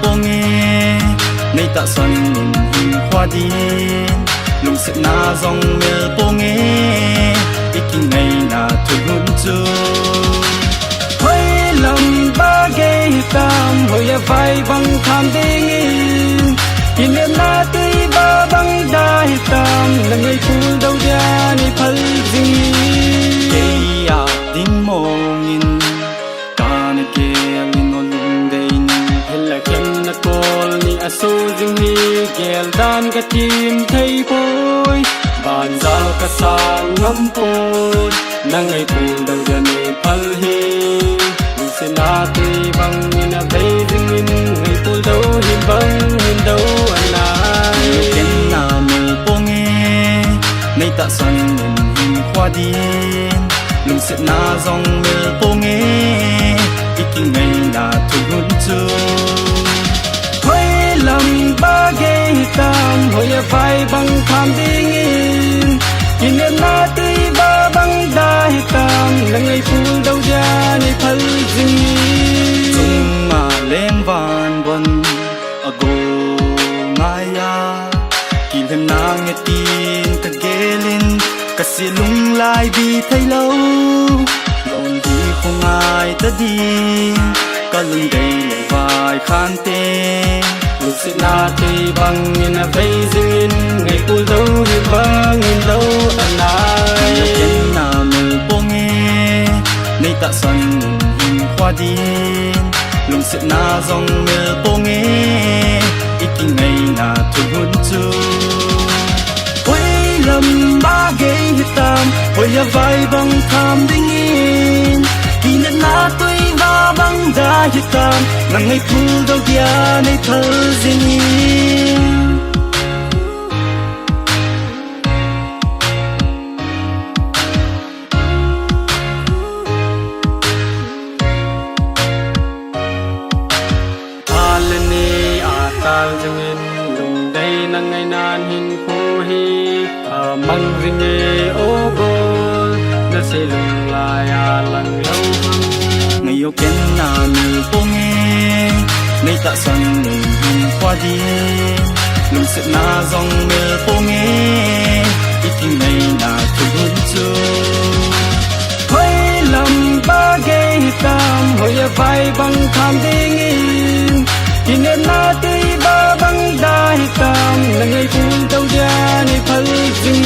po nghe nay ta xuân hình hoa đi lùng sẽ na dòng mel po nghe iking ngày na thu hun chu hoi lam ba ge tam hoi ya vai bang tham ding in em na tui ba bang da tam là người phul đâu ra ni phal ding ke ya ding mong in kan ke in on dein hela ken na kol ni aso ding hi gel dan ka tim thei poi ban dal ka sang ngam poi na ngai phul đâu ra ni phal hi se na tui bang in a dei ding in ngai phul đâu hin bang hin đâu ana ken na mel po nghe nay ta xuân hình hoa đi lùng sẽ na dòng mel po nghe iking ngày na thu hun chu hoi lam ba ge tam hoi ya vai bang tham ding in em na tui ba bang da tam là ngày phul đâu ra ni phal ding chung ma leng van bon ago ngaya kim hem na nghe tin ka gelin ka silung lai bi thai lâu lon đi không ai ta đi ka lung dei le vai khan te lu se na tui bang in a vei zin ngày phul đâu hi bang in đâu anai ken na mel po nghe nay ta xuân hình hoa đi lùng sẽ na dòng mel po nghe iking ngày na thu hun chu hoi lam ba ge tam hoi ya vai bang tham ding in kin na tui ba bang da tam na ngai phul đâu dia nei thal ding tal jengin lung dei nang ngai nan hin phu hi mang ringe o gol na se lung la ya lang lâu ngày yêu ken na mel po nghe nay ta xuân hình hoa đi lung sẽ na dòng mel po nghe iking ngày na thu hun chu hoi lam ba ge tam hoi ya vai bang tham ding in em na tui ba bang da tam là ngày phul đâu ra ni phal ding